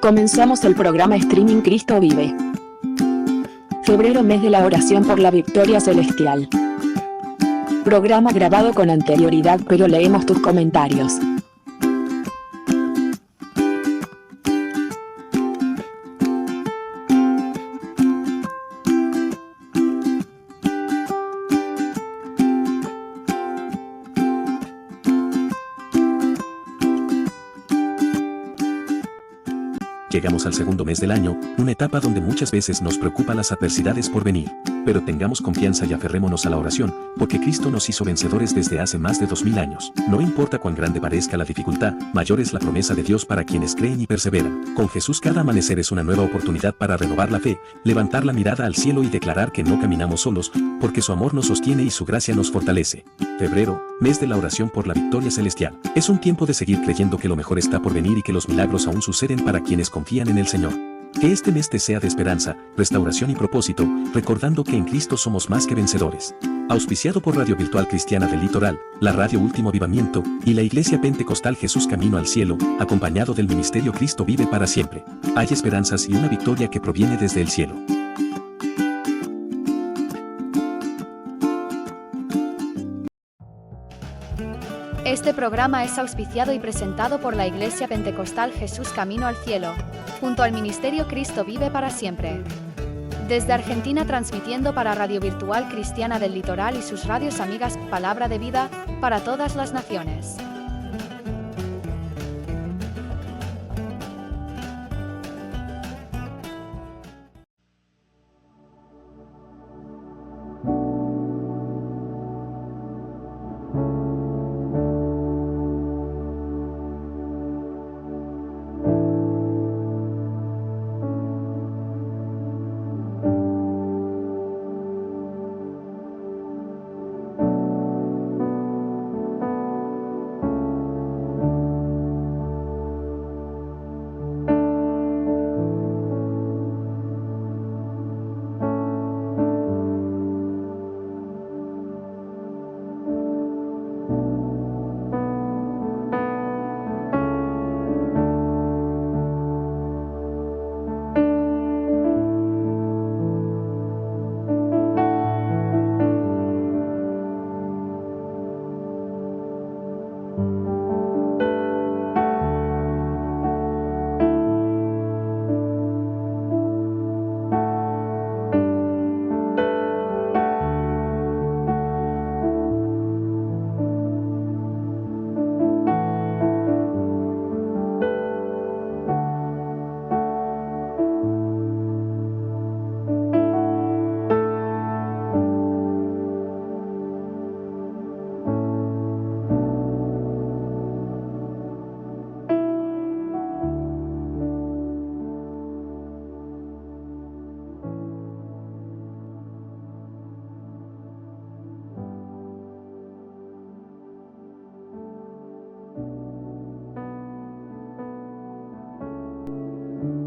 Comenzamos el programa streaming Cristo Vive. Febrero, mes de la oración por la victoria celestial. Programa grabado con anterioridad, pero leemos tus comentarios. Llegamos al segundo mes del año, una etapa donde muchas veces nos preocupan las adversidades por venir. Pero tengamos confianza y aferrémonos a la oración, porque Cristo nos hizo vencedores desde hace más de 2000 años. No importa cuán grande parezca la dificultad, mayor es la promesa de Dios para quienes creen y perseveran. Con Jesús cada amanecer es una nueva oportunidad para renovar la fe, levantar la mirada al cielo y declarar que no caminamos solos, porque su amor nos sostiene y su gracia nos fortalece. Febrero, mes de la oración por la victoria celestial. Es un tiempo de seguir creyendo que lo mejor está por venir y que los milagros aún suceden para quienes confían en el Señor. Que este mes te sea de esperanza, restauración y propósito, recordando que en Cristo somos más que vencedores. Auspiciado por Radio Virtual Cristiana del Litoral, la Radio Último Avivamiento y la Iglesia Pentecostal Jesús Camino al Cielo, acompañado del Ministerio Cristo Vive para Siempre. Hay esperanzas y una victoria que proviene desde el cielo. Este programa es auspiciado y presentado por la Iglesia Pentecostal Jesús Camino al Cielo, junto al Ministerio Cristo Vive para Siempre. Desde Argentina transmitiendo para Radio Virtual Cristiana del Litoral y sus radios amigas Palabra de Vida, para todas las naciones.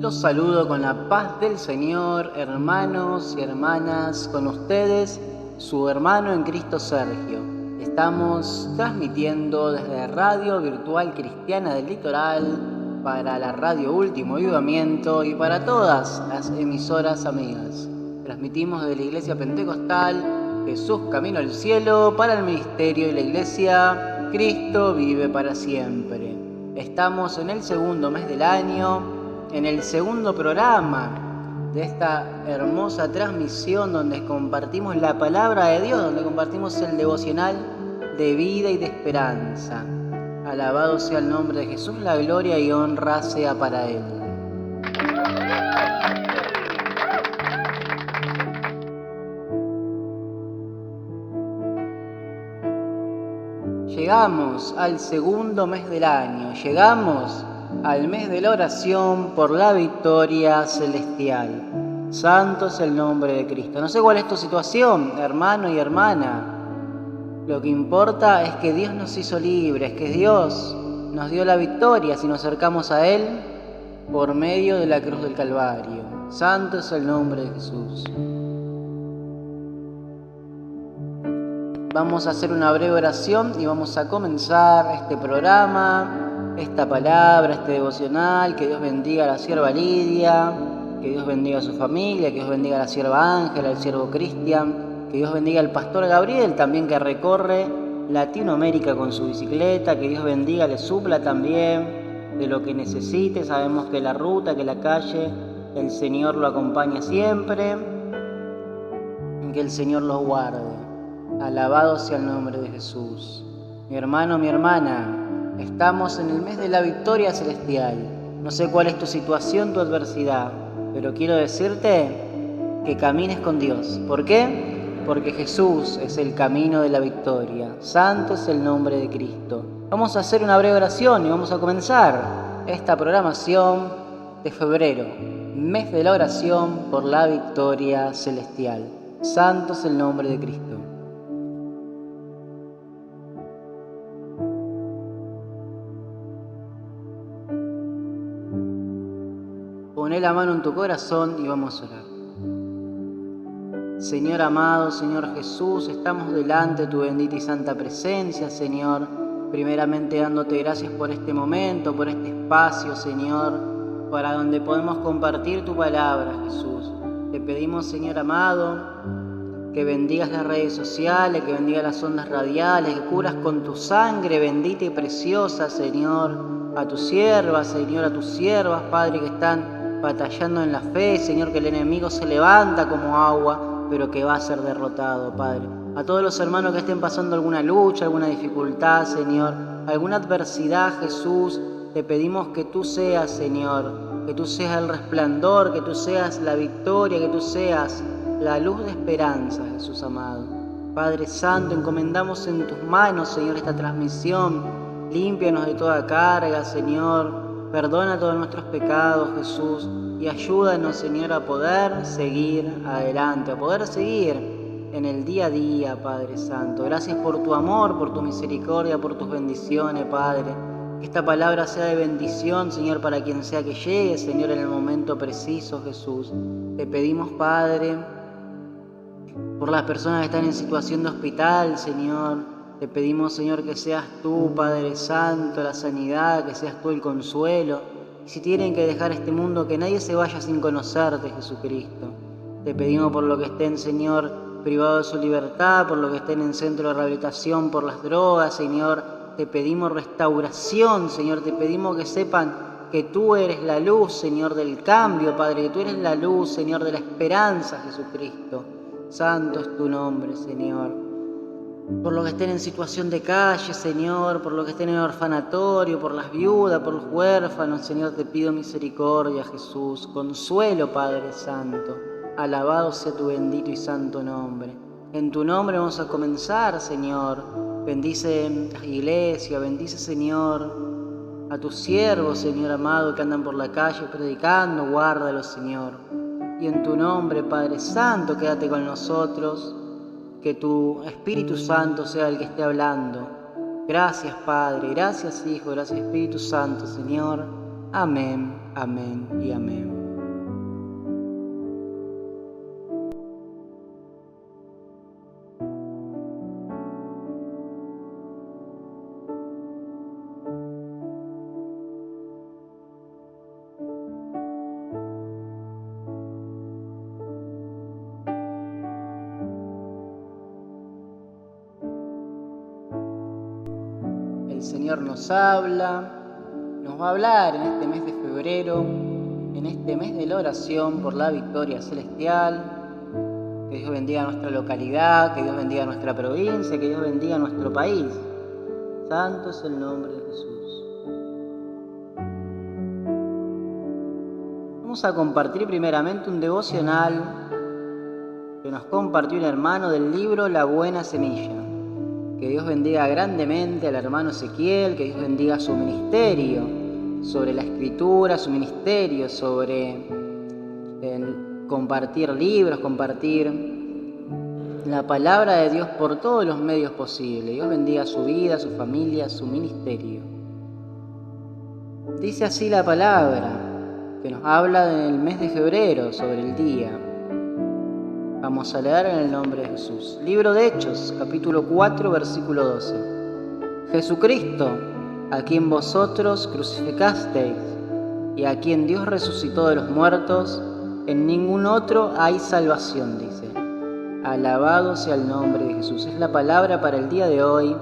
Los saludo con la paz del Señor, hermanos y hermanas, con ustedes, su hermano en Cristo Sergio. Estamos transmitiendo desde Radio Virtual Cristiana del Litoral para la Radio Último Avivamiento y para todas las emisoras amigas. Transmitimos desde la Iglesia Pentecostal Jesús Camino al Cielo para el Ministerio y la Iglesia Cristo Vive para Siempre. Estamos en el segundo mes del año, en el segundo programa de esta hermosa transmisión donde compartimos la palabra de Dios, donde compartimos el devocional de vida y de esperanza. Alabado sea el nombre de Jesús, la gloria y honra sea para Él. Llegamos al segundo mes del año, llegamos al mes de la oración por la victoria celestial. Santo es el nombre de Cristo. No sé cuál es tu situación, hermano y hermana. Lo que importa es que Dios nos hizo libres, que Dios nos dio la victoria si nos acercamos a Él por medio de la cruz del Calvario. Santo es el nombre de Jesús. Vamos a hacer una breve oración y vamos a comenzar este programa esta palabra, este devocional. Que Dios bendiga a la sierva Lidia, que Dios bendiga a su familia, que Dios bendiga a la sierva Ángela, al siervo Cristian, que Dios bendiga al pastor Gabriel, también que recorre Latinoamérica con su bicicleta, que Dios bendiga, le supla también de lo que necesite. Sabemos que la ruta, que la calle, el Señor lo acompaña siempre, que el Señor los guarde. Alabado sea el nombre de Jesús. Mi hermano, mi hermana, estamos en el mes de la victoria celestial. No sé cuál es tu situación, tu adversidad, pero quiero decirte que camines con Dios. ¿Por qué? Porque Jesús es el camino de la victoria. Santo es el nombre de Cristo. Vamos a hacer una breve oración y vamos a comenzar esta programación de febrero, mes de la oración por la victoria celestial. Santo es el nombre de Cristo. Poné la mano en tu corazón y vamos a orar. Señor amado, Señor Jesús, estamos delante de tu bendita y santa presencia, Señor. Primeramente dándote gracias por este momento, por este espacio, Señor, para donde podemos compartir tu palabra, Jesús. Te pedimos, Señor amado, que bendigas las redes sociales, que bendigas las ondas radiales, que curas con tu sangre bendita y preciosa, Señor, a tus siervas, Señor, a tus siervas, Padre, que están batallando en la fe, Señor, que el enemigo se levanta como agua, pero que va a ser derrotado, Padre. A todos los hermanos que estén pasando alguna lucha, alguna dificultad, Señor, alguna adversidad, Jesús, te pedimos que tú seas, Señor, que tú seas el resplandor, que tú seas la victoria, que tú seas la luz de esperanza, Jesús amado. Padre Santo, encomendamos en tus manos, Señor, esta transmisión. Límpianos de toda carga, Señor. Perdona todos nuestros pecados, Jesús, y ayúdanos, Señor, a poder seguir adelante, a poder seguir en el día a día, Padre Santo. Gracias por tu amor, por tu misericordia, por tus bendiciones, Padre. Que esta palabra sea de bendición, Señor, para quien sea que llegue, Señor, en el momento preciso, Jesús. Te pedimos, Padre, por las personas que están en situación de hospital, Señor. Te pedimos, Señor, que seas tú, Padre Santo, la sanidad, que seas tú el consuelo. Y si tienen que dejar este mundo, que nadie se vaya sin conocerte, Jesucristo. Te pedimos por lo que estén, Señor, privados de su libertad, por lo que estén en centro de rehabilitación por las drogas, Señor. Te pedimos restauración, Señor. Te pedimos que sepan que tú eres la luz, Señor, del cambio, Padre. Que tú eres la luz, Señor, de la esperanza, Jesucristo. Santo es tu nombre, Señor. Por los que estén en situación de calle, Señor, por los que estén en orfanatorio, por las viudas, por los huérfanos, Señor, te pido misericordia, Jesús. Consuelo, Padre Santo. Alabado sea tu bendito y santo nombre. En tu nombre vamos a comenzar, Señor. Bendice la iglesia, bendice, Señor, a tus siervos, Señor amado, que andan por la calle predicando. Guárdalos, Señor. Y en tu nombre, Padre Santo, quédate con nosotros. Que tu Espíritu Santo sea el que esté hablando. Gracias, Padre, gracias, Hijo, gracias, Espíritu Santo, Señor. Amén, amén y amén. El Señor nos habla, nos va a hablar en este mes de febrero, en este mes de la oración por la victoria celestial. Que Dios bendiga nuestra localidad, que Dios bendiga nuestra provincia, que Dios bendiga nuestro país. Santo es el nombre de Jesús. Vamos a compartir primeramente un devocional que nos compartió un hermano del libro La Buena Semilla. Que Dios bendiga grandemente al hermano Ezequiel, que Dios bendiga su ministerio sobre la escritura, su ministerio sobre compartir libros, compartir la palabra de Dios por todos los medios posibles. Dios bendiga su vida, su familia, su ministerio. Dice así la palabra que nos habla del mes de febrero sobre el día. Vamos a leer en el nombre de Jesús. Libro de Hechos, capítulo 4, versículo 12. Jesucristo, a quien vosotros crucificasteis y a quien Dios resucitó de los muertos, en ningún otro hay salvación, dice. Alabado sea el nombre de Jesús. Es la palabra para el día de hoy.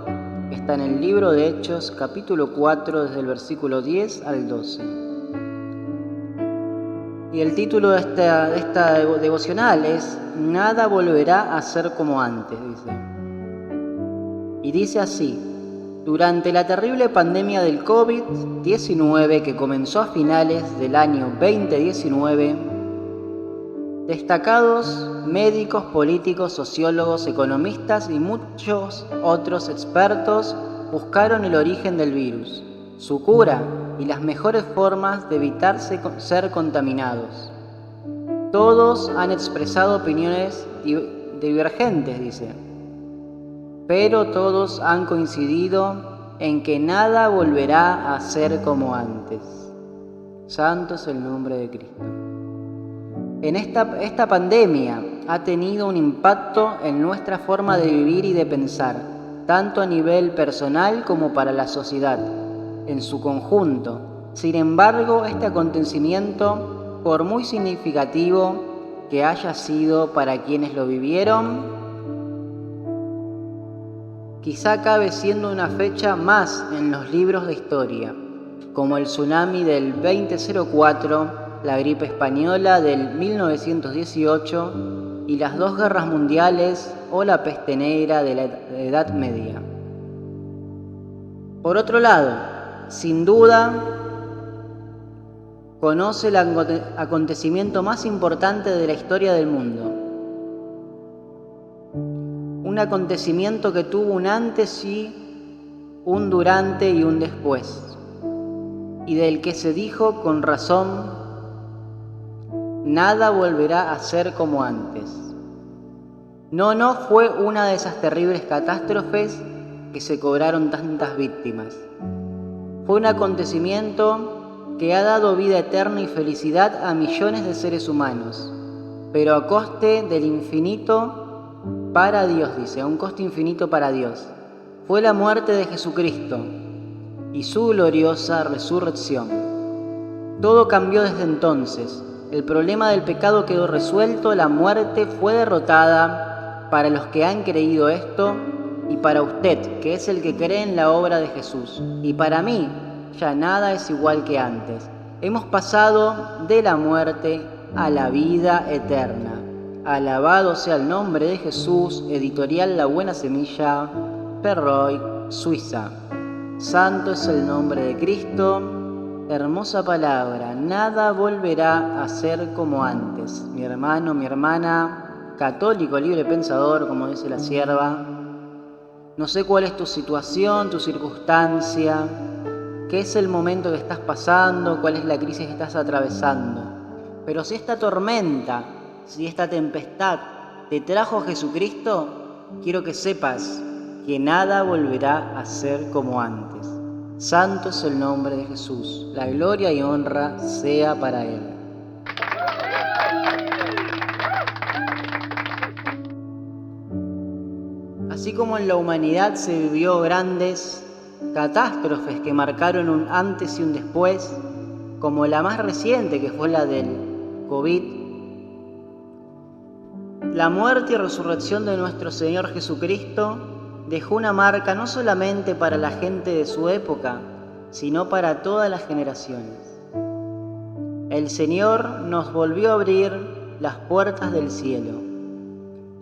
Está en el libro de Hechos, capítulo 4, desde el versículo 10 al 12. Y el título de esta devocional es Nada volverá a ser como antes, dice. Y dice así: durante la terrible pandemia del COVID-19 que comenzó a finales del año 2019, destacados médicos, políticos, sociólogos, economistas y muchos otros expertos buscaron el origen del virus, su cura y las mejores formas de evitar ser contaminados. Todos han expresado opiniones divergentes, dice, pero todos han coincidido en que nada volverá a ser como antes. Santo es el nombre de Cristo. Esta pandemia ha tenido un impacto en nuestra forma de vivir y de pensar, tanto a nivel personal como para la sociedad en su conjunto. Sin embargo, este acontecimiento, por muy significativo que haya sido para quienes lo vivieron, quizá acabe siendo una fecha más en los libros de historia, como el tsunami del 2004, la gripe española del 1918 y las dos guerras mundiales o la peste negra de la Edad Media. Por otro lado, sin duda, conoce el acontecimiento más importante de la historia del mundo. Un acontecimiento que tuvo un antes y un durante y un después, y del que se dijo con razón: nada volverá a ser como antes. No fue una de esas terribles catástrofes que se cobraron tantas víctimas. Fue un acontecimiento que ha dado vida eterna y felicidad a millones de seres humanos, pero a coste del infinito para Dios, dice, a un coste infinito para Dios. Fue la muerte de Jesucristo y su gloriosa resurrección. Todo cambió desde entonces. El problema del pecado quedó resuelto, la muerte fue derrotada para los que han creído esto y para usted, que es el que cree en la obra de Jesús. Y para mí, ya nada es igual que antes. Hemos pasado de la muerte a la vida eterna. Alabado sea el nombre de Jesús. Editorial La Buena Semilla, Perroy, Suiza. Santo es el nombre de Cristo. Hermosa palabra, nada volverá a ser como antes. Mi hermano, mi hermana, católico, libre pensador, como dice la sierva, no sé cuál es tu situación, tu circunstancia, qué es el momento que estás pasando, cuál es la crisis que estás atravesando. Pero si esta tormenta, si esta tempestad te trajo a Jesucristo, quiero que sepas que nada volverá a ser como antes. Santo es el nombre de Jesús. La gloria y honra sea para Él. Así como en la humanidad se vivió grandes catástrofes que marcaron un antes y un después, como la más reciente que fue la del COVID, la muerte y resurrección de nuestro Señor Jesucristo dejó una marca no solamente para la gente de su época, sino para todas las generaciones. El Señor nos volvió a abrir las puertas del cielo.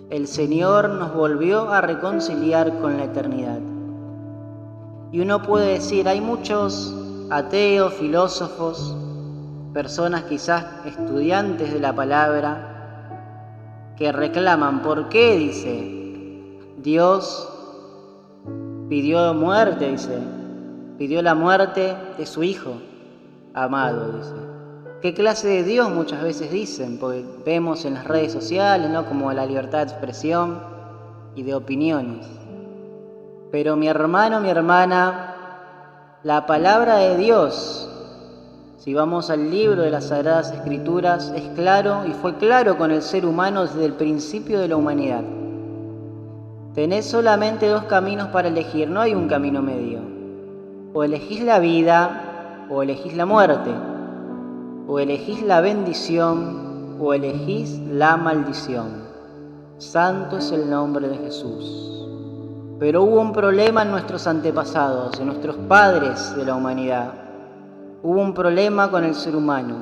El Señor nos volvió a reconciliar con la eternidad. Y uno puede decir, hay muchos ateos, filósofos, personas quizás estudiantes de la palabra, que reclaman, ¿por qué? Dice, Dios pidió muerte, dice, pidió la muerte de su Hijo amado, dice. ¿Qué clase de Dios? Muchas veces dicen, porque vemos en las redes sociales, ¿no?, como la libertad de expresión y de opiniones. Pero mi hermano, mi hermana, la palabra de Dios, si vamos al libro de las Sagradas Escrituras, es claro y fue claro con el ser humano desde el principio de la humanidad. Tenés solamente dos caminos para elegir, no hay un camino medio. O elegís la vida o elegís la muerte. O elegís la bendición o elegís la maldición. Santo es el nombre de Jesús. Pero hubo un problema en nuestros antepasados, en nuestros padres de la humanidad. Hubo un problema con el ser humano,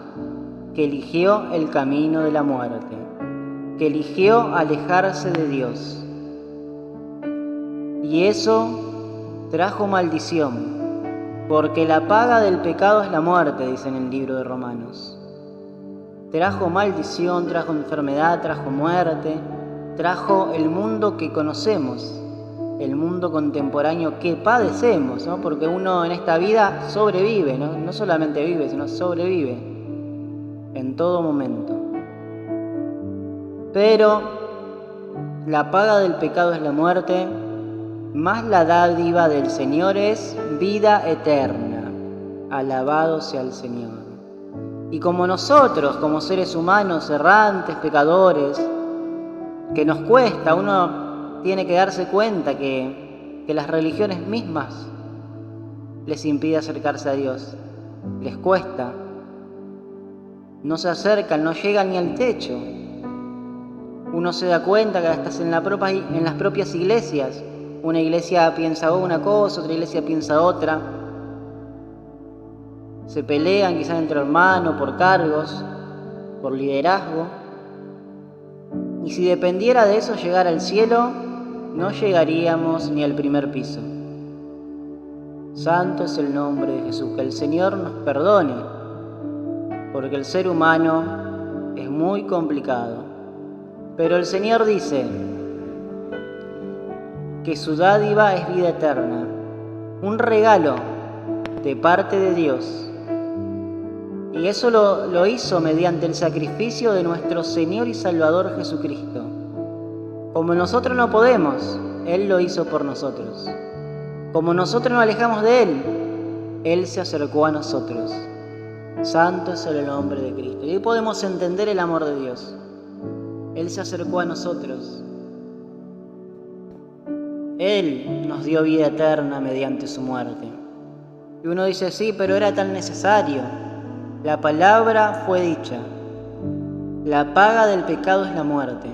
que eligió el camino de la muerte, que eligió alejarse de Dios. Y eso trajo maldición, porque la paga del pecado es la muerte, dice en el libro de Romanos. Trajo maldición, trajo enfermedad, trajo muerte, trajo el mundo que conocemos, el mundo contemporáneo que padecemos, ¿no? Porque uno en esta vida sobrevive, ¿no? No solamente vive, sino sobrevive en todo momento. Pero la paga del pecado es la muerte, más la dádiva del Señor es vida eterna. Alabado sea el Señor. Y como nosotros, como seres humanos, errantes, pecadores, que nos cuesta, uno tiene que darse cuenta que las religiones mismas les impide acercarse a Dios. Les cuesta. No se acercan, no llegan ni al techo. Uno se da cuenta que hasta en las propias iglesias, una iglesia piensa una cosa, otra iglesia piensa otra. Se pelean quizás entre hermanos por cargos, por liderazgo. Y si dependiera de eso llegar al cielo, no llegaríamos ni al primer piso. Santo es el nombre de Jesús. Que el Señor nos perdone, porque el ser humano es muy complicado. Pero el Señor dice que su dádiva es vida eterna, un regalo de parte de Dios. Y eso lo hizo mediante el sacrificio de nuestro Señor y Salvador Jesucristo. Como nosotros no podemos, Él lo hizo por nosotros. Como nosotros nos alejamos de Él, Él se acercó a nosotros. Santo es el nombre de Cristo. Y ahí podemos entender el amor de Dios. Él se acercó a nosotros. Él nos dio vida eterna mediante su muerte. Y uno dice, sí, pero era tan necesario. La palabra fue dicha. La paga del pecado es la muerte.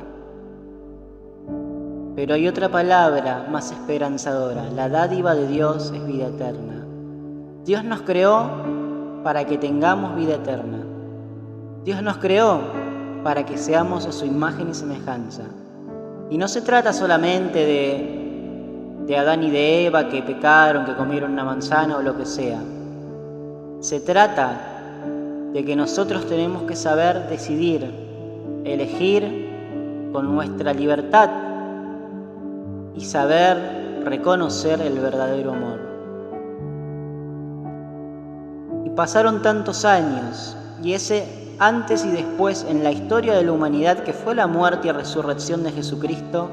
Pero hay otra palabra más esperanzadora. La dádiva de Dios es vida eterna. Dios nos creó para que tengamos vida eterna. Dios nos creó para que seamos a su imagen y semejanza. Y no se trata solamente de Adán y de Eva que pecaron, que comieron una manzana o lo que sea. Se trata de que nosotros tenemos que saber decidir, elegir con nuestra libertad y saber reconocer el verdadero amor. Y pasaron tantos años, y ese antes y después en la historia de la humanidad que fue la muerte y resurrección de Jesucristo,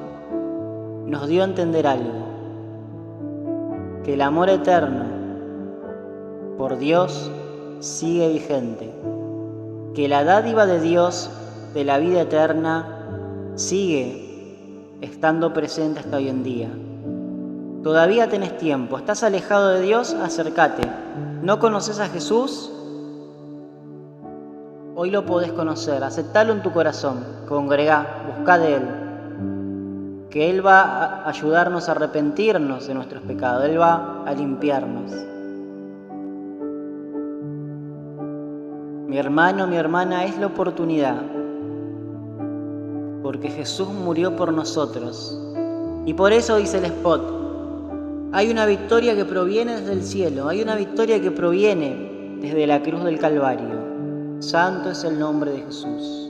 nos dio a entender algo, que el amor eterno por Dios sigue vigente, que la dádiva de Dios de la vida eterna sigue estando presente hasta hoy en día. Todavía tenés tiempo, estás alejado de Dios, acércate. ¿No conoces a Jesús? Hoy lo podés conocer, aceptalo en tu corazón, congregá, buscá de Él, que Él va a ayudarnos a arrepentirnos de nuestros pecados, Él va a limpiarnos. Mi hermano, mi hermana, es la oportunidad, porque Jesús murió por nosotros. Y por eso dice el spot, hay una victoria que proviene desde el cielo, hay una victoria que proviene desde la cruz del Calvario. Santo es el nombre de Jesús.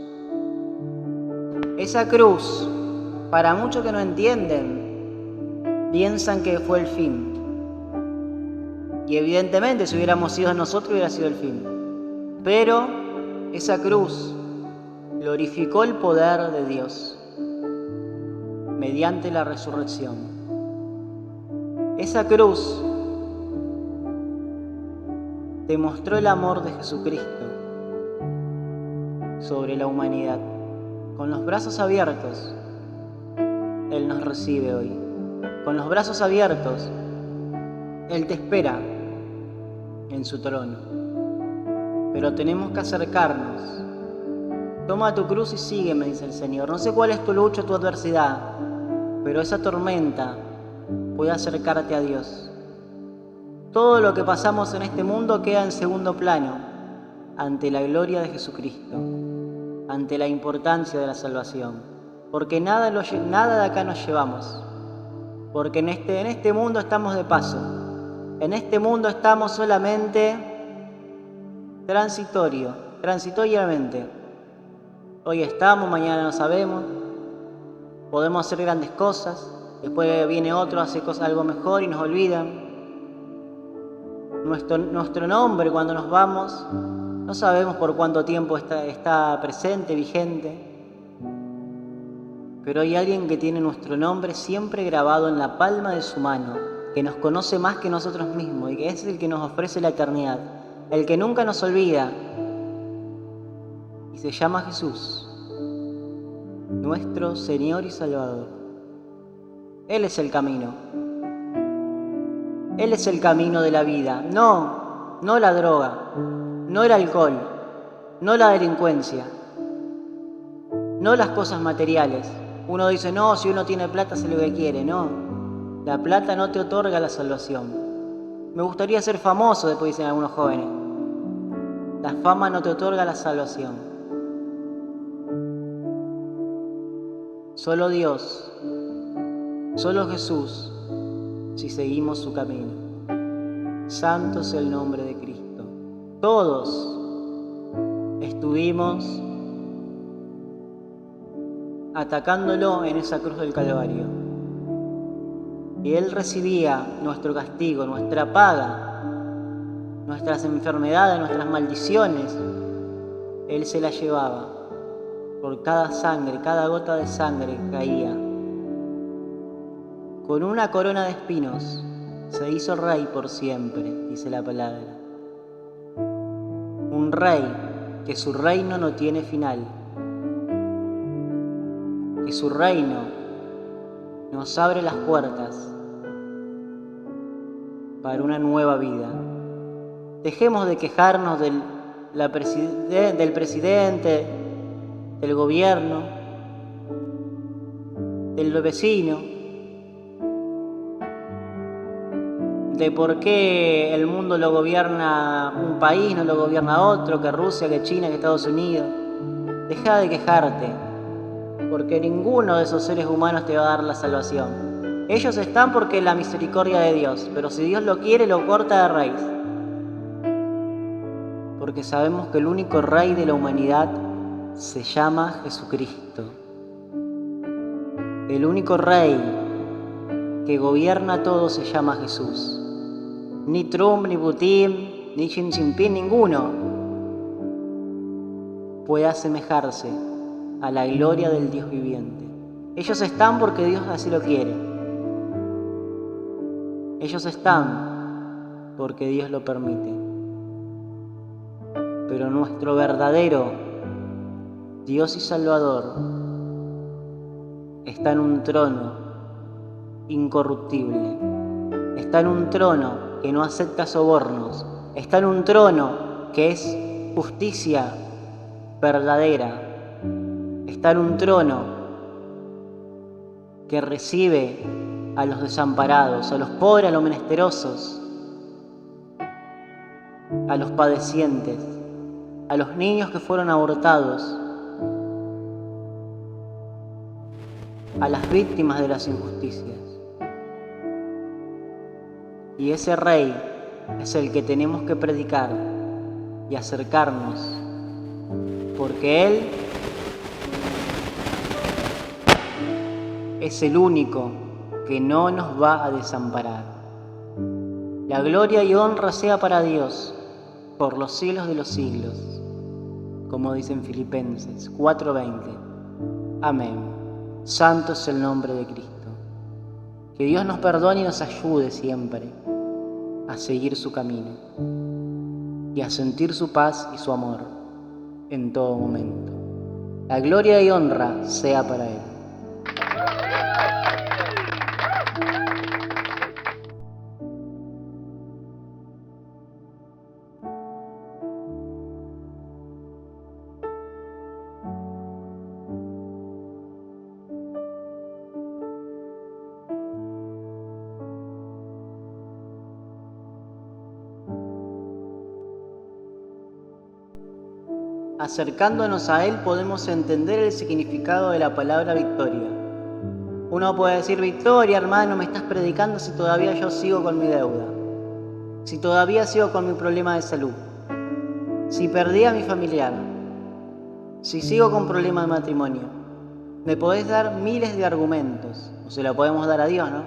Esa cruz, para muchos que no entienden, piensan que fue el fin. Y evidentemente si hubiéramos sido nosotros hubiera sido el fin. Pero esa cruz glorificó el poder de Dios mediante la resurrección. Esa cruz demostró el amor de Jesucristo sobre la humanidad. Con los brazos abiertos, Él nos recibe hoy. Con los brazos abiertos, Él te espera en su trono. Pero tenemos que acercarnos. Toma tu cruz y sígueme, dice el Señor. No sé cuál es tu lucha, tu adversidad, pero esa tormenta puede acercarte a Dios. Todo lo que pasamos en este mundo queda en segundo plano ante la gloria de Jesucristo, ante la importancia de la salvación, porque nada de acá nos llevamos, porque en este mundo estamos de paso, en este mundo estamos solamente transitoriamente. Hoy estamos, mañana no sabemos, podemos hacer grandes cosas, después viene otro, hace algo mejor y nos olvidan. Nuestro nombre cuando nos vamos, no sabemos por cuánto tiempo está presente, vigente, pero hay alguien que tiene nuestro nombre siempre grabado en la palma de su mano, que nos conoce más que nosotros mismos y que es el que nos ofrece la eternidad, el que nunca nos olvida, y se llama Jesús, nuestro Señor y Salvador. Él es el camino. Él es el camino de la vida, no la droga, no el alcohol, no la delincuencia, no las cosas materiales. Uno dice, no, si uno tiene plata hace lo que quiere. No, la plata no te otorga la salvación. Me gustaría ser famoso, después dicen algunos jóvenes. La fama no te otorga la salvación. Solo Dios, solo Jesús, si seguimos su camino. Santo es el nombre de Cristo. Todos estuvimos atacándolo en esa cruz del Calvario. Y Él recibía nuestro castigo, nuestra paga, nuestras enfermedades, nuestras maldiciones. Él se las llevaba. Por cada sangre, cada gota de sangre caía. Con una corona de espinos se hizo rey por siempre, dice la palabra. Un rey que su reino no tiene final, que su reino nos abre las puertas para una nueva vida. Dejemos de quejarnos del presidente, del gobierno, del vecino, de por qué el mundo lo gobierna un país, no lo gobierna otro, que Rusia, que China, que Estados Unidos. Deja de quejarte, porque ninguno de esos seres humanos te va a dar la salvación. Ellos están porque es la misericordia de Dios, pero si Dios lo quiere, lo corta de raíz. Porque sabemos que el único rey de la humanidad se llama Jesucristo. El único rey que gobierna todo se llama Jesús. Ni Trump, ni Putin, ni Xi Jinping, ninguno puede asemejarse a la gloria del Dios viviente. Ellos están porque Dios así lo quiere. Ellos están porque Dios lo permite. Pero nuestro verdadero Dios y Salvador está en un trono incorruptible. Está en un trono que no acepta sobornos. Está en un trono que es justicia verdadera. Está en un trono que recibe a los desamparados, a los pobres, a los menesterosos, a los padecientes, a los niños que fueron abortados, a las víctimas de las injusticias. Y ese Rey es el que tenemos que predicar y acercarnos, porque Él es el único que no nos va a desamparar. La gloria y honra sea para Dios por los siglos de los siglos, como dicen Filipenses 4:20. Amén. Santo es el nombre de Cristo. Que Dios nos perdone y nos ayude siempre a seguir su camino y a sentir su paz y su amor en todo momento. La gloria y honra sea para Él. acercándonos a Él podemos entender el significado de la palabra victoria. Uno puede decir: victoria, hermano, me estás predicando si todavía yo sigo con mi deuda, si todavía sigo con mi problema de salud, si perdí a mi familiar, si sigo con problemas de matrimonio. Me podés dar miles de argumentos, o se lo podemos dar a Dios, ¿no?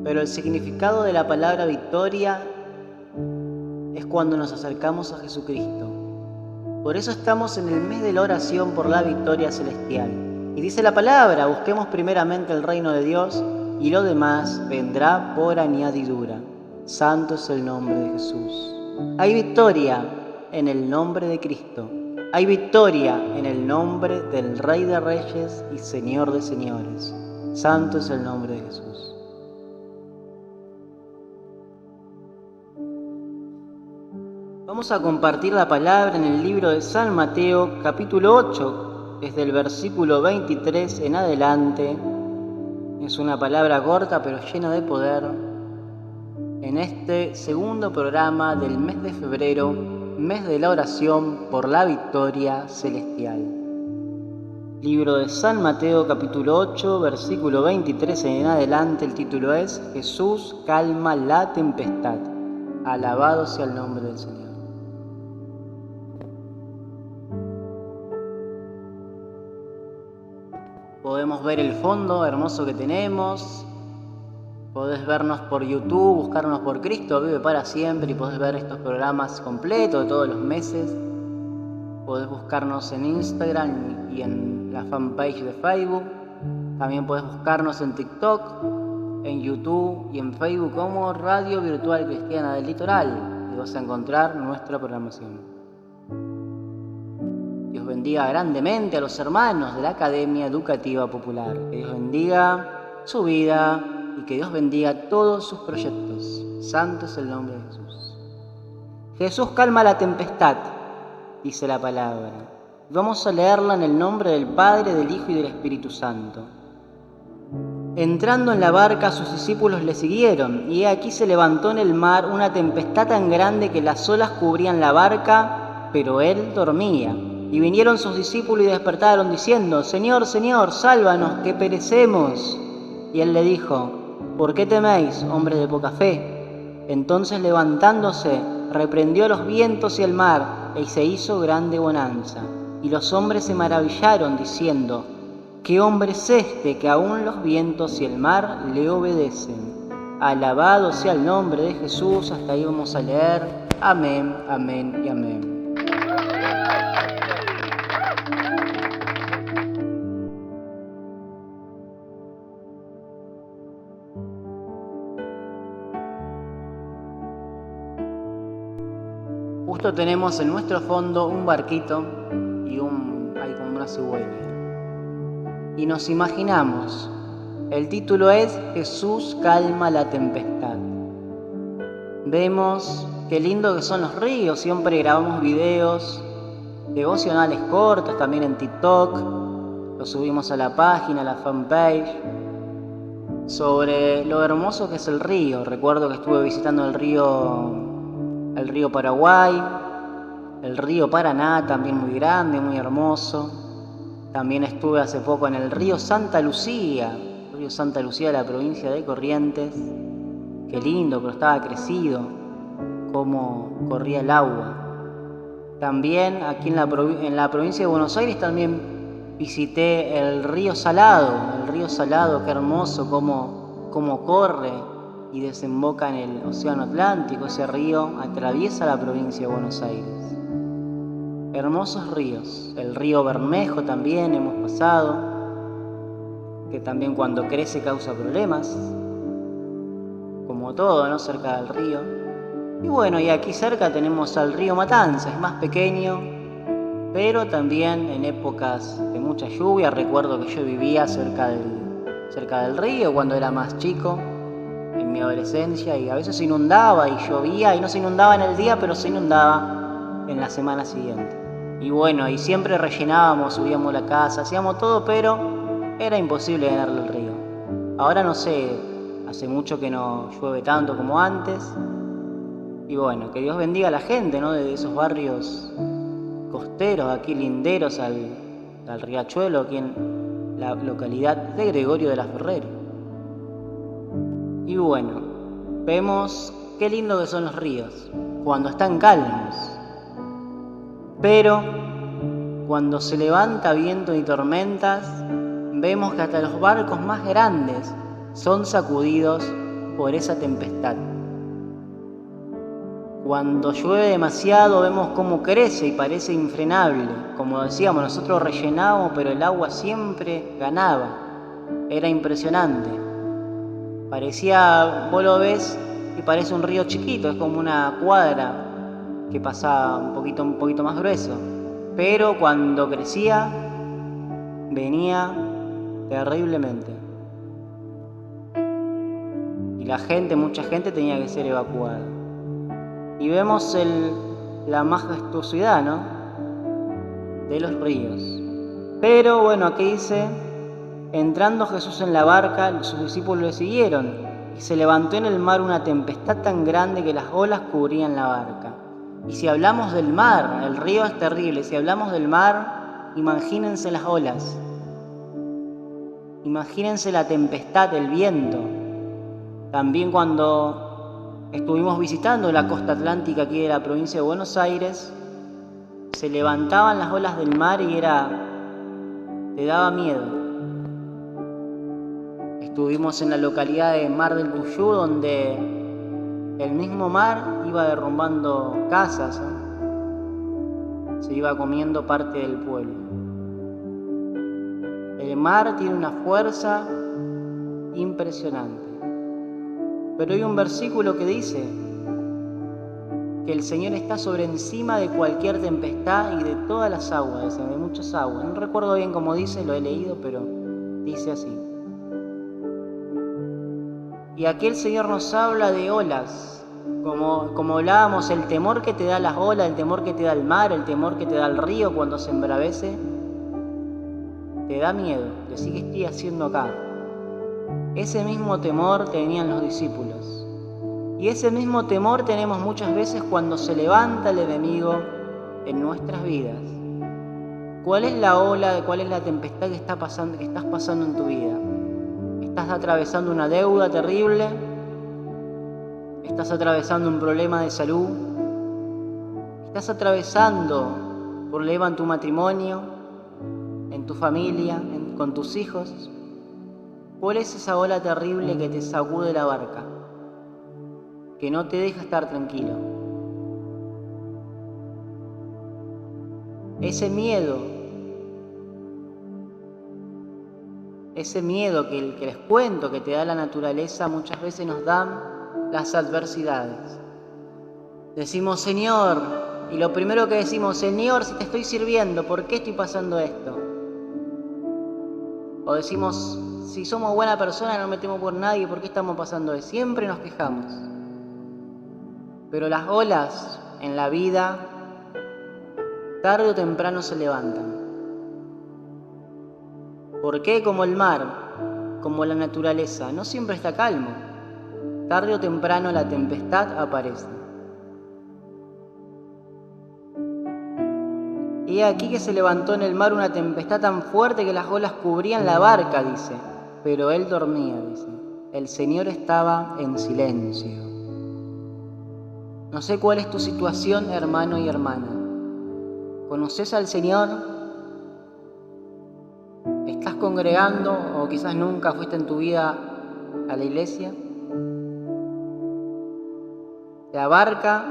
Pero el significado de la palabra victoria es cuando nos acercamos a Jesucristo. Por eso estamos en el mes de la oración por la victoria celestial. Y dice la palabra: busquemos primeramente el reino de Dios y lo demás vendrá por añadidura. Santo es el nombre de Jesús. Hay victoria en el nombre de Cristo. Hay victoria en el nombre del Rey de Reyes y Señor de Señores. Santo es el nombre de Jesús. Vamos a compartir la palabra en el libro de San Mateo, capítulo 8, desde el versículo 23 en adelante. Es una palabra corta pero llena de poder. En este segundo programa del mes de febrero, mes de la oración por la victoria celestial. Libro de San Mateo, capítulo 8, versículo 23 en adelante. El título es: Jesús calma la tempestad. Alabado sea el nombre del Señor. Podemos ver el fondo hermoso que tenemos. Podés vernos por YouTube, buscarnos por Cristo Vive para Siempre y podés ver estos programas completos de todos los meses. Podés buscarnos en Instagram y en la fanpage de Facebook. También podés buscarnos en TikTok, en YouTube y en Facebook como Radio Virtual Cristiana del Litoral. Y vas a encontrar nuestra programación. Dios bendiga grandemente a los hermanos de la Academia Educativa Popular. Que Dios bendiga su vida y que Dios bendiga todos sus proyectos. Santo es el nombre de Jesús. Jesús calma la tempestad, dice la palabra. Vamos a leerla en el nombre del Padre, del Hijo y del Espíritu Santo. Entrando en la barca, sus discípulos le siguieron, y aquí se levantó en el mar una tempestad tan grande que las olas cubrían la barca, pero él dormía. Y vinieron sus discípulos y despertaron, diciendo: Señor, Señor, sálvanos, que perecemos. Y él le dijo: ¿por qué teméis, hombres de poca fe? Entonces, levantándose, reprendió los vientos y el mar, y se hizo grande bonanza. Y los hombres se maravillaron, diciendo: ¿qué hombre es este que aún los vientos y el mar le obedecen? Alabado sea el nombre de Jesús. Hasta ahí vamos a leer. Amén, amén y amén. Justo tenemos en nuestro fondo un barquito y hay como una cigüeña. Y nos imaginamos, el título es Jesús calma la tempestad. Vemos qué lindo que son los ríos, siempre grabamos videos devocionales cortos, también en TikTok, los subimos a la página, a la fanpage, sobre lo hermoso que es el río. Recuerdo que estuve visitando el río Paraguay, el río Paraná, también muy grande, muy hermoso. También estuve hace poco en el río Santa Lucía de la provincia de Corrientes. Qué lindo, pero estaba crecido, cómo corría el agua. También aquí en la provincia de Buenos Aires también visité el río Salado, qué hermoso, cómo corre y desemboca en el Océano Atlántico. Ese río atraviesa la provincia de Buenos Aires. Hermosos ríos. El río Bermejo también hemos pasado, que también cuando crece causa problemas, como todo, ¿no? Cerca del río. Y bueno, y aquí cerca tenemos al río Matanza, es más pequeño, pero también en épocas de mucha lluvia. Recuerdo que yo vivía cerca del río cuando era más chico, en mi adolescencia, y a veces se inundaba y llovía, y no se inundaba en el día, pero se inundaba en la semana siguiente. Y bueno, y siempre rellenábamos, subíamos la casa, hacíamos todo, pero era imposible llenarle el río. Ahora no sé, hace mucho que no llueve tanto como antes. Y bueno, que Dios bendiga a la gente, ¿no?, de esos barrios costeros, aquí linderos al riachuelo, aquí en la localidad de Gregorio de la Ferrera. Y bueno, vemos qué lindo que son los ríos cuando están calmos, pero cuando se levanta viento y tormentas, vemos que hasta los barcos más grandes son sacudidos por esa tempestad. Cuando llueve demasiado vemos cómo crece y parece infrenable. Como decíamos, nosotros rellenábamos, pero el agua siempre ganaba. Era impresionante. Parecía, vos lo ves y parece un río chiquito, es como una cuadra que pasa un poquito más grueso. Pero cuando crecía, venía terriblemente. Y mucha gente tenía que ser evacuada. Y vemos la majestuosidad, ¿no?, de los ríos. Pero bueno, aquí dice: entrando Jesús en la barca, sus discípulos le siguieron, y se levantó en el mar una tempestad tan grande que las olas cubrían la barca. Y si hablamos del mar, el río es terrible. Si hablamos del mar, imagínense las olas. Imagínense la tempestad, el viento. También cuando estuvimos visitando la costa atlántica aquí de la provincia de Buenos Aires, se levantaban las olas del mar y te daba miedo. Estuvimos en la localidad de Mar del Tuyú, donde el mismo mar iba derrumbando casas, se iba comiendo parte del pueblo. El mar tiene una fuerza impresionante. Pero hay un versículo que dice que el Señor está sobre encima de cualquier tempestad y de todas las aguas, de muchas aguas. No recuerdo bien cómo dice, lo he leído, pero dice así. Y aquí el Señor nos habla de olas, como hablábamos, el temor que te da las olas, el temor que te da el mar, el temor que te da el río cuando se embravece, te da miedo. Decís: ¿qué estoy haciendo acá? Ese mismo temor tenían los discípulos. Y ese mismo temor tenemos muchas veces cuando se levanta el enemigo en nuestras vidas. ¿Cuál es la ola, cuál es la tempestad que estás pasando en tu vida? ¿Estás atravesando una deuda terrible? ¿Estás atravesando un problema de salud? ¿Estás atravesando un problema en tu matrimonio, en tu familia, con tus hijos? ¿Cuál es esa ola terrible que te sacude la barca, que no te deja estar tranquilo? Ese miedo que les cuento que te da la naturaleza, muchas veces nos dan las adversidades. Decimos: Señor, y lo primero que decimos: Señor, si te estoy sirviendo, ¿por qué estoy pasando esto? O decimos: si somos buena persona, no me temo por nadie, ¿por qué estamos pasando esto? Siempre nos quejamos. Pero las olas en la vida, tarde o temprano se levantan. ¿Por qué? Como el mar, como la naturaleza, no siempre está calmo. Tarde o temprano la tempestad aparece. Y aquí que se levantó en el mar una tempestad tan fuerte que las olas cubrían la barca, dice. Pero él dormía, dice. El Señor estaba en silencio. No sé cuál es tu situación, hermano y hermana. ¿Conoces al Señor? ¿Estás congregando o quizás nunca fuiste en tu vida a la iglesia? La barca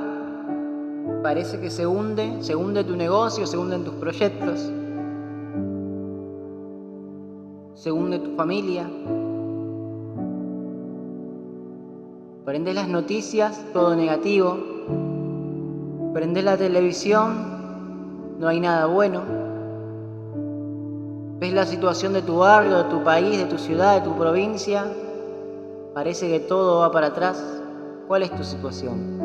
parece que se hunde tu negocio, se hunden tus proyectos, se hunde tu familia. Prendés las noticias, todo negativo. Prendés la televisión, no hay nada bueno. Ves la situación de tu barrio, de tu país, de tu ciudad, de tu provincia. Parece que todo va para atrás. ¿Cuál es tu situación?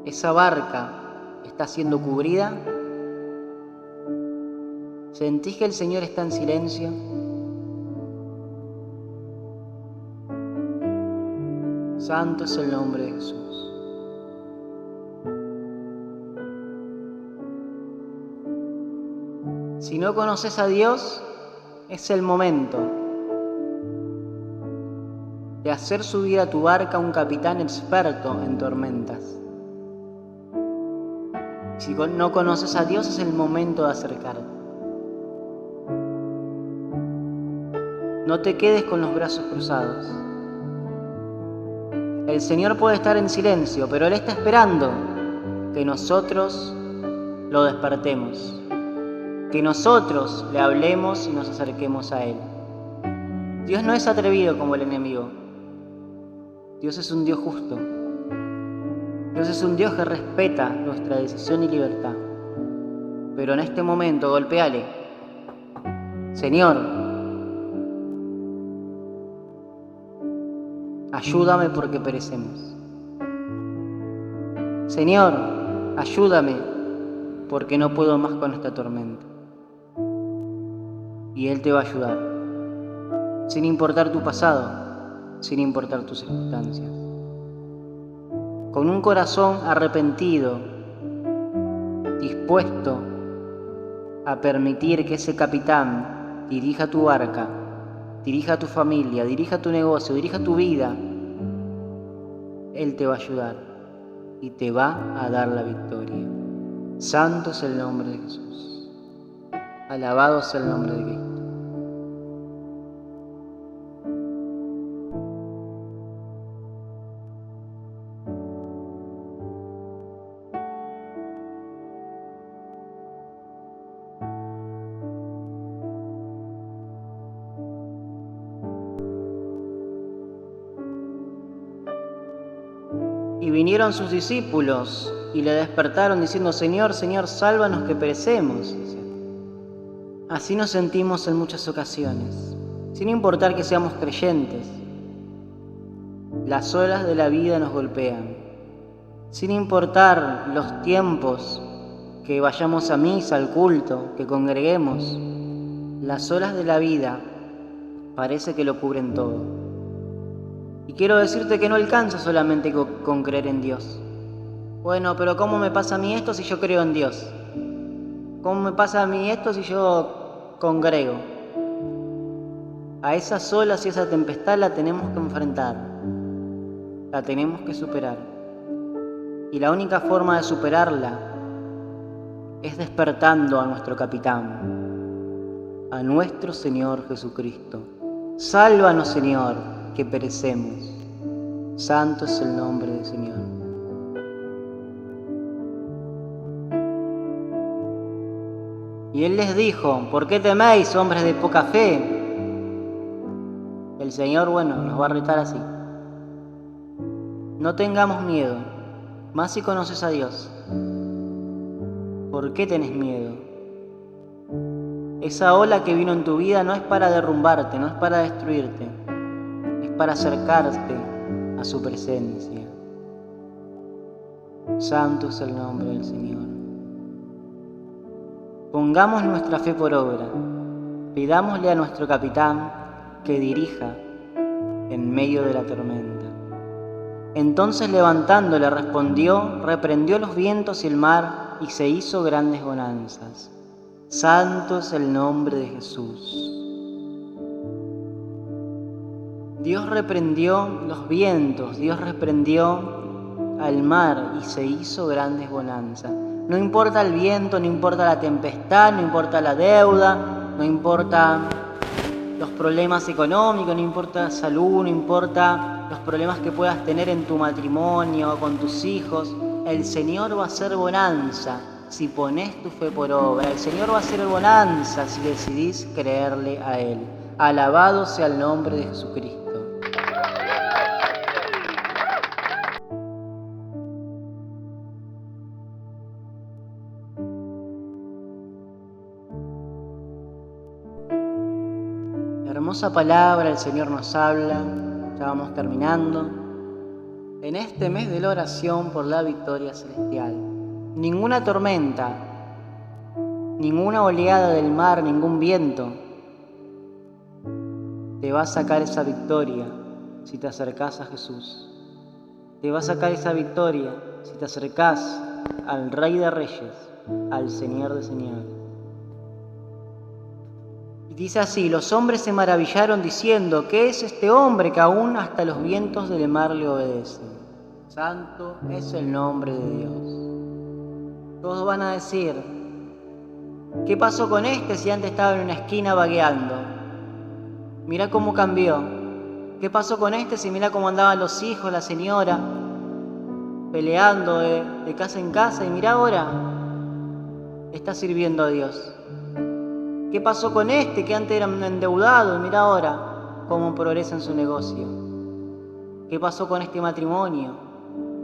¿Esa barca está siendo cubrida? ¿Sentís que el Señor está en silencio? Santo es el nombre de Jesús. Si no conoces a Dios, es el momento de hacer subir a tu barca un capitán experto en tormentas. Si no conoces a Dios, es el momento de acercarte. No te quedes con los brazos cruzados. El Señor puede estar en silencio, pero Él está esperando que nosotros lo despertemos, que nosotros le hablemos y nos acerquemos a Él. Dios no es atrevido como el enemigo. Dios es un Dios justo. Dios es un Dios que respeta nuestra decisión y libertad. Pero en este momento, golpéale. Señor, ayúdame porque perecemos. Señor, ayúdame porque no puedo más con esta tormenta. Y Él te va a ayudar, sin importar tu pasado, sin importar tus circunstancias. Con un corazón arrepentido, dispuesto a permitir que ese capitán dirija tu barca, dirija tu familia, dirija tu negocio, dirija tu vida, Él te va a ayudar y te va a dar la victoria. Santo es el nombre de Jesús. Alabado sea el nombre de Cristo. Y vinieron sus discípulos y le despertaron diciendo: Señor, Señor, sálvanos que perecemos. Así nos sentimos en muchas ocasiones, sin importar que seamos creyentes. Las olas de la vida nos golpean, sin importar los tiempos que vayamos a misa, al culto, que congreguemos. Las olas de la vida parece que lo cubren todo. Y quiero decirte que no alcanza solamente con creer en Dios. Bueno, pero ¿cómo me pasa a mí esto si yo creo en Dios? ¿Cómo me pasa a mí esto si yo congrego? A esas olas y esa tempestad la tenemos que enfrentar, la tenemos que superar. Y la única forma de superarla es despertando a nuestro capitán, a nuestro Señor Jesucristo. Sálvanos, Señor, que perecemos. Santo es el nombre del Señor. Y Él les dijo: ¿por qué teméis, hombres de poca fe? El Señor, nos va a retar así. No tengamos miedo, más si conoces a Dios. ¿Por qué tenés miedo? Esa ola que vino en tu vida no es para derrumbarte, no es para destruirte, es para acercarte a su presencia. Santo es el nombre del Señor. Pongamos nuestra fe por obra, pidámosle a nuestro capitán que dirija en medio de la tormenta. Entonces levantándole respondió, reprendió los vientos y el mar y se hizo grandes bonanzas. Santo es el nombre de Jesús. Dios reprendió los vientos, Dios reprendió al mar y se hizo grandes bonanzas. No importa el viento, no importa la tempestad, no importa la deuda, no importa los problemas económicos, no importa la salud, no importa los problemas que puedas tener en tu matrimonio o con tus hijos. El Señor va a hacer bonanza si pones tu fe por obra. El Señor va a hacer bonanza si decidís creerle a Él. Alabado sea el nombre de Jesucristo. Hermosa palabra, el Señor nos habla. Ya vamos terminando. En este mes de la oración por la victoria celestial, ninguna tormenta, ninguna oleada del mar, ningún viento te va a sacar esa victoria si te acercás a Jesús. Te va a sacar esa victoria si te acercás al Rey de Reyes, al Señor de Señores. Y dice así: los hombres se maravillaron diciendo: ¿qué es este hombre que aún hasta los vientos del mar le obedecen? Santo es el nombre de Dios. Todos van a decir: ¿qué pasó con este si antes estaba en una esquina vagueando? Mirá cómo cambió. ¿Qué pasó con este si mirá cómo andaban los hijos, la señora, peleando de casa en casa? Y mirá ahora, está sirviendo a Dios. ¿Qué pasó con este que antes era un endeudado? Y mirá ahora cómo progresa en su negocio. ¿Qué pasó con este matrimonio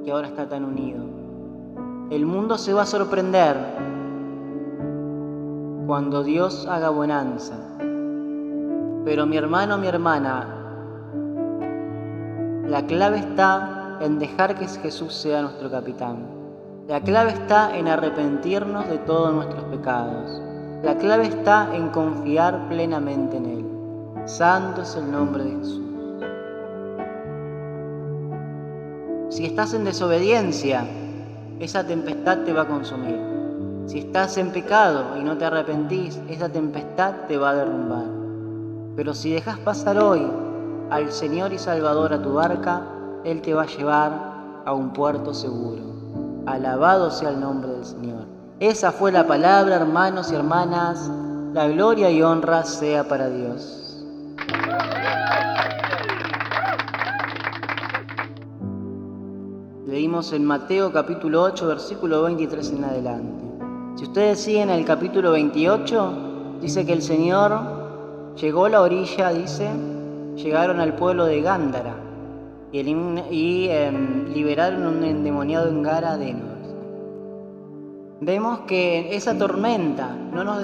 que ahora está tan unido? El mundo se va a sorprender cuando Dios haga bonanza. Pero mi hermano, mi hermana, la clave está en dejar que Jesús sea nuestro capitán. La clave está en arrepentirnos de todos nuestros pecados. La clave está en confiar plenamente en Él. Santo es el nombre de Jesús. Si estás en desobediencia, esa tempestad te va a consumir. Si estás en pecado y no te arrepentís, esa tempestad te va a derrumbar. Pero si dejas pasar hoy al Señor y Salvador a tu barca, Él te va a llevar a un puerto seguro. Alabado sea el nombre del Señor. Esa fue la palabra, hermanos y hermanas. La gloria y honra sea para Dios. Leímos en Mateo capítulo 8, versículo 23 en adelante. Si ustedes siguen el capítulo 28, dice que el Señor llegó a la orilla, llegaron al pueblo de Gándara y liberaron un endemoniado en Gadareno. Vemos que esa tormenta no lo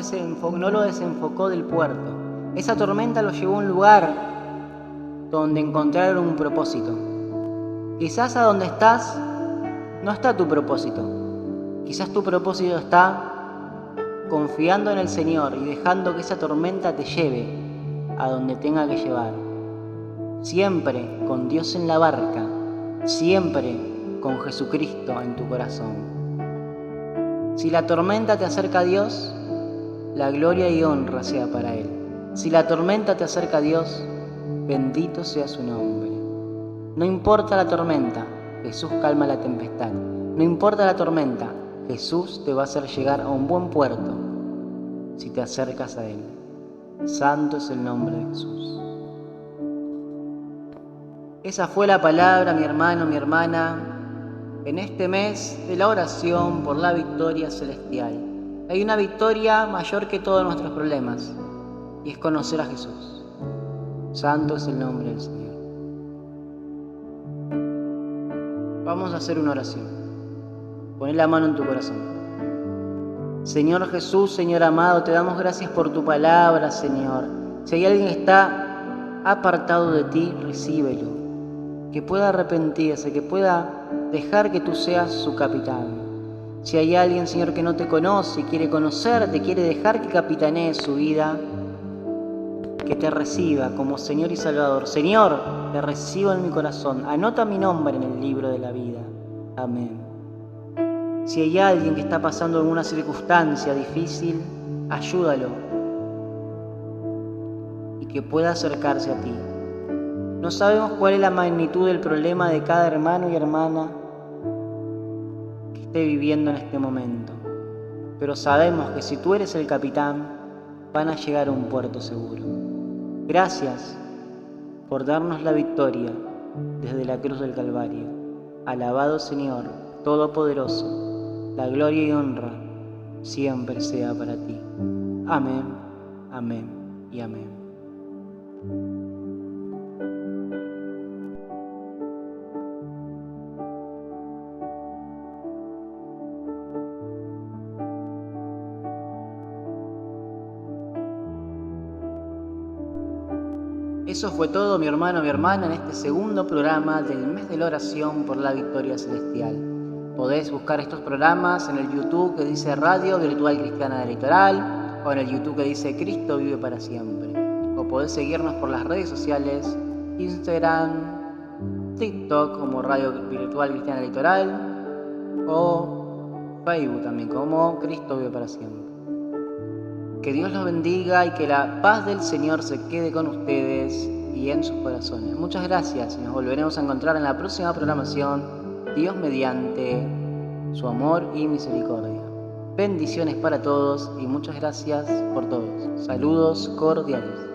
desenfocó del puerto. Esa tormenta lo llevó a un lugar donde encontraron un propósito. Quizás a donde estás no está tu propósito. Quizás tu propósito está confiando en el Señor y dejando que esa tormenta te lleve a donde tenga que llevar. Siempre con Dios en la barca, siempre con Jesucristo en tu corazón. Si la tormenta te acerca a Dios, la gloria y honra sea para Él. Si la tormenta te acerca a Dios, bendito sea su nombre. No importa la tormenta, Jesús calma la tempestad. No importa la tormenta, Jesús te va a hacer llegar a un buen puerto si te acercas a Él. Santo es el nombre de Jesús. Esa fue la palabra, mi hermano, mi hermana, en este mes de la oración por la victoria celestial. Hay una victoria mayor que todos nuestros problemas, y es conocer a Jesús. Santo es el nombre del Señor. Vamos a hacer una oración. Pon la mano en tu corazón. Señor Jesús, Señor amado, te damos gracias por tu palabra, Señor. Si hay alguien que está apartado de ti, recíbelo. Que pueda arrepentirse, que pueda dejar que tú seas su capitán. Si hay alguien, Señor, que no te conoce y quiere conocerte, quiere dejar que capitanee su vida, que te reciba como Señor y Salvador. Señor, te recibo en mi corazón. Anota mi nombre en el libro de la vida. Amén. Si hay alguien que está pasando alguna circunstancia difícil, ayúdalo y que pueda acercarse a ti. No sabemos cuál es la magnitud del problema de cada hermano y hermana que esté viviendo en este momento, pero sabemos que si tú eres el capitán, van a llegar a un puerto seguro. Gracias por darnos la victoria desde la cruz del Calvario. Alabado Señor, Todopoderoso, la gloria y honra siempre sea para ti. Amén, amén y amén. Eso fue todo, mi hermano, mi hermana, en este segundo programa del mes de la oración por la victoria celestial. Podés buscar estos programas en el YouTube que dice Radio Virtual Cristiana del Litoral o en el YouTube que dice Cristo vive para siempre. O podés seguirnos por las redes sociales, Instagram, TikTok como Radio Virtual Cristiana del Litoral o Facebook también como Cristo vive para siempre. Que Dios los bendiga y que la paz del Señor se quede con ustedes y en sus corazones. Muchas gracias y nos volveremos a encontrar en la próxima programación, Dios mediante su amor y misericordia. Bendiciones para todos y muchas gracias por todos. Saludos cordiales.